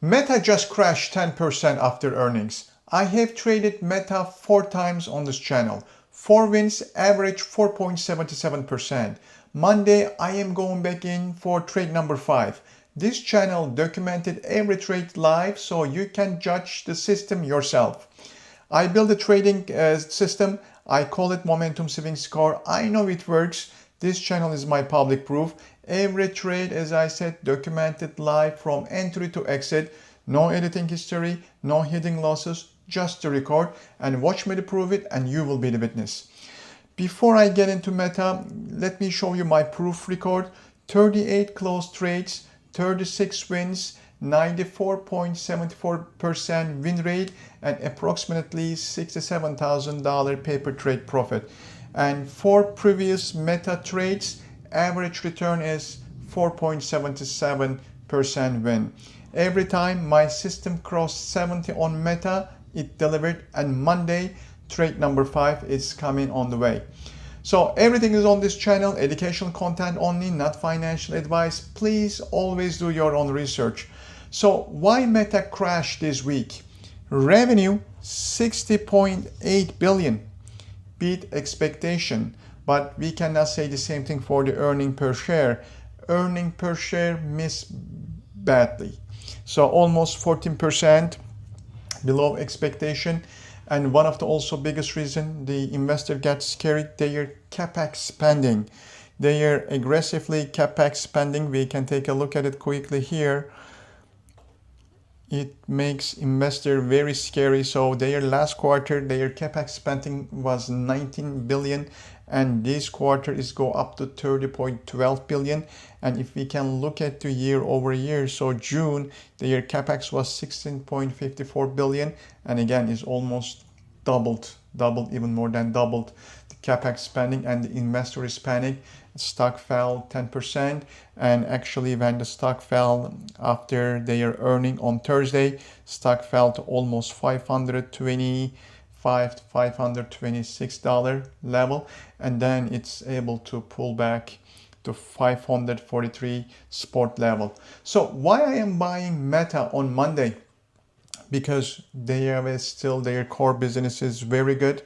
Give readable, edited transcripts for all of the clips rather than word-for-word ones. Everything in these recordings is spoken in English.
Meta just crashed 10% after earnings. I have traded Meta 4 times on this channel. 4 wins, average 4.77%. Monday, I am going back in for trade number 5. This channel documented every trade live, so you can judge the system yourself. I built a trading system. I call it Momentum Swing Score. I know it works. This channel is my public proof. Every trade, as I said, documented live from entry to exit. No editing history, no hidden losses, just the record. And watch me to prove it, and you will be the witness. Before I get into Meta, let me show you my proof record. 38 closed trades, 36 wins, 94.74% win rate, and approximately $67,000 paper trade profit. And for previous Meta trades, average return is 4.77% win. Every time my system crossed 70 on Meta, it delivered, and Monday, trade number 5 is coming on the way. So everything is on this channel, educational content only, not financial advice. Please always do your own research. So why Meta crashed this week? Revenue 60.8 billion, beat expectation, but we cannot say the same thing for the earning per share. Earning per share missed badly. So almost 14% below expectation. And one of the also biggest reason the investor gets scared, their capex spending. They are aggressively capex spending. We can take a look at it quickly here. It makes investor very scary. So their last quarter, their capex spending was 19 billion, and this quarter is go up to 30.12 billion. And if we can look at the year over year, so June, their capex was 16.54 billion, and again is almost doubled, even more than doubled the capex spending, and the investor is panic. Stock fell 10%, and actually when the stock fell after their earning on Thursday, stock fell to almost $525 to $526 level, and then it's able to pull back to 543 support level. So why I am buying Meta on Monday? Because they have still their core business is very good.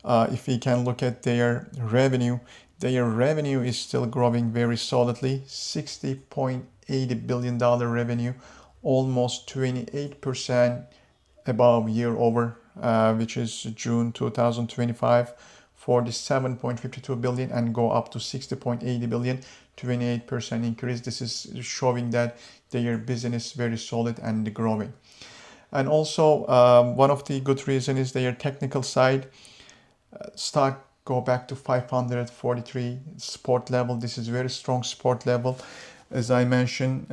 If we can look at their revenue is still growing very solidly. $60.80 billion revenue, almost 28% above year over, which is June 2025, 47.52 billion, and go up to 60.80 billion, 28% increase. This is showing that their business is very solid and growing. And also one of the good reasons is their technical side. Stock go back to 543 support level. This is very strong support level. As I mentioned,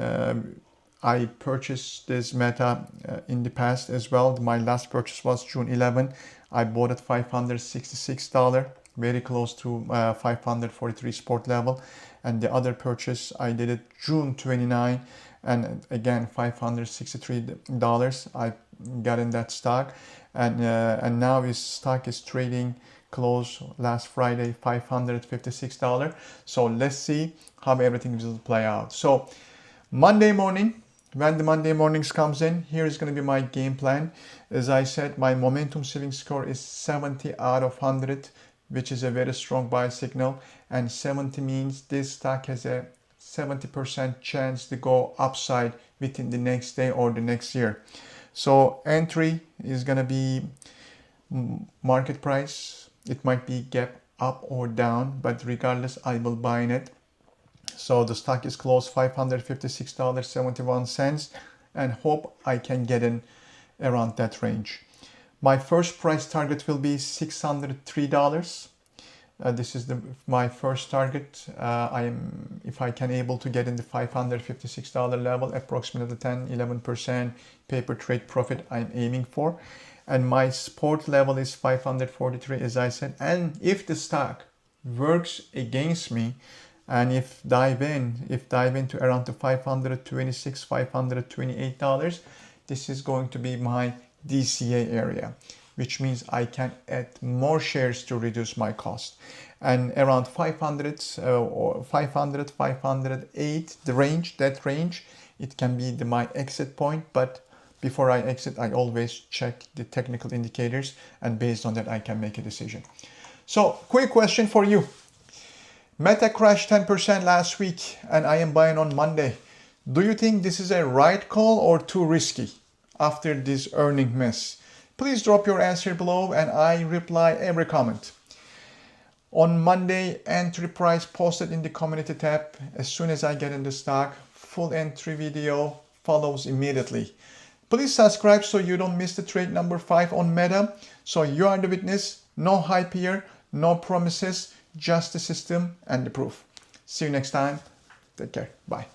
I purchased this Meta in the past as well. My last purchase was June 11. I bought at $566, very close to 543 support level. And the other purchase I did it June 29, and again $563 I got in that stock, and now his stock is trading close last Friday $556. So let's see how everything will play out. So Monday morning, when the Monday mornings comes in, here is going to be my game plan. As I said, my momentum swing score is 70 out of 100, which is a very strong buy signal, and 70 means this stock has a 70% chance to go upside within the next day or the next year. So entry is going to be market price. It might be gap up or down, but regardless, I will buy in it. So the stock is closed $556.71, and hope I can get in around that range. My first price target will be $603. This is my first target. If I can able to get in the $556 level, approximately 10-11% paper trade profit I'm aiming for. And my support level is 543, as I said. And if the stock works against me, and if dive into around the $526, $528, this is going to be my DCA area, which means I can add more shares to reduce my cost. And around 500 or 500, 508, that range it can be my exit point, but before I exit, I always check the technical indicators, and based on that, I can make a decision. So, quick question for you. Meta crashed 10% last week, and I am buying on Monday. Do you think this is a right call or too risky after this earning mess? Please drop your answer below, and I reply every comment. On Monday, entry price posted in the community tab. As soon as I get in the stock, full entry video follows immediately. Please subscribe so you don't miss the trade number 5 on Meta. So you are the witness. No hype here, no promises, just the system and the proof. See you next time. Take care. Bye.